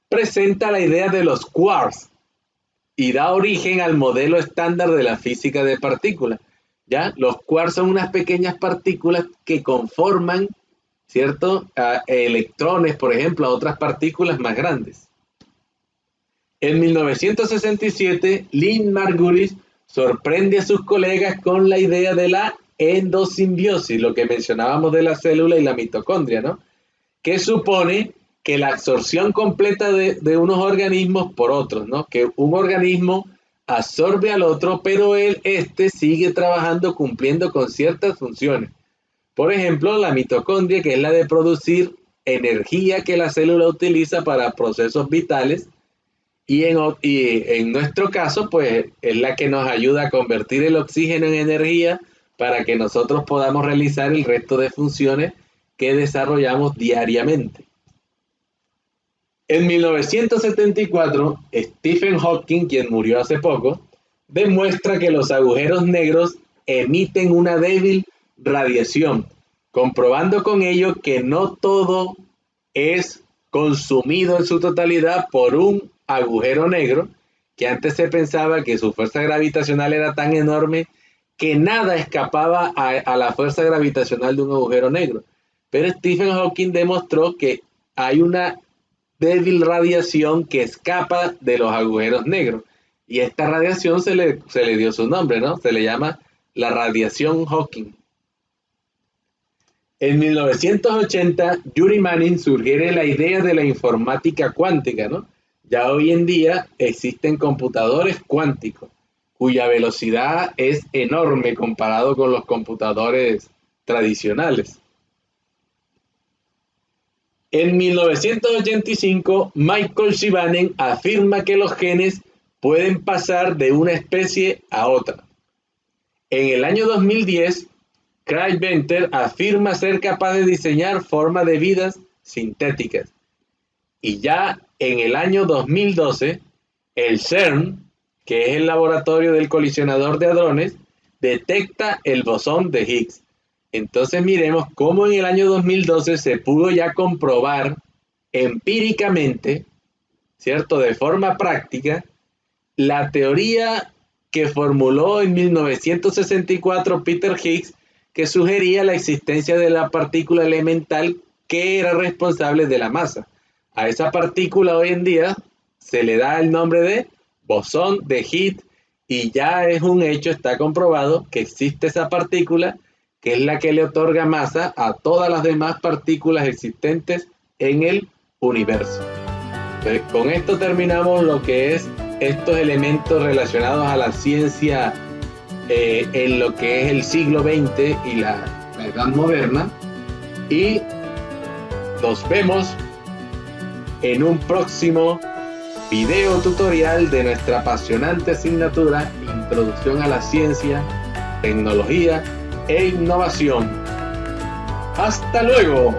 presenta la idea de los quarks y da origen al modelo estándar de la física de partículas. ¿Ya? Los quarks son unas pequeñas partículas que conforman, ¿cierto?, a electrones, por ejemplo, a otras partículas más grandes. En 1967, Lynn Margulis sorprende a sus colegas con la idea de la endosimbiosis, lo que mencionábamos de la célula y la mitocondria, ¿no? Que supone que la absorción completa de unos organismos por otros, ¿no? Que un organismo absorbe al otro, pero este sigue trabajando cumpliendo con ciertas funciones. Por ejemplo, la mitocondria, que es la de producir energía que la célula utiliza para procesos vitales, y en nuestro caso, pues, es la que nos ayuda a convertir el oxígeno en energía para que nosotros podamos realizar el resto de funciones que desarrollamos diariamente. En 1974, Stephen Hawking, quien murió hace poco, demuestra que los agujeros negros emiten una débil radiación, comprobando con ello que no todo es consumido en su totalidad por un agujero negro, que antes se pensaba que su fuerza gravitacional era tan enorme que nada escapaba a la fuerza gravitacional de un agujero negro. Pero Stephen Hawking demostró que hay una débil radiación que escapa de los agujeros negros. Y esta radiación se le dio su nombre, ¿no? Se le llama la radiación Hawking. En 1980, Yuri Manning sugiere la idea de la informática cuántica, ¿no? Ya hoy en día existen computadores cuánticos, cuya velocidad es enorme comparado con los computadores tradicionales. En 1985, Michael Shibanen afirma que los genes pueden pasar de una especie a otra. En el año 2010, Craig Venter afirma ser capaz de diseñar formas de vidas sintéticas. Y ya en el año 2012, el CERN, que es el laboratorio del colisionador de hadrones, detecta el bosón de Higgs. Entonces miremos cómo en el año 2012 se pudo ya comprobar empíricamente, ¿cierto?, de forma práctica, la teoría que formuló en 1964 Peter Higgs, que sugería la existencia de la partícula elemental que era responsable de la masa. A esa partícula hoy en día se le da el nombre de bosón de Higgs y ya es un hecho, está comprobado que existe esa partícula que es la que le otorga masa a todas las demás partículas existentes en el universo. Entonces, con esto terminamos lo que es estos elementos relacionados a la ciencia en lo que es el siglo XX y la edad moderna, y nos vemos en un próximo video tutorial de nuestra apasionante asignatura Introducción a la Ciencia, Tecnología e Innovación. ¡Hasta luego!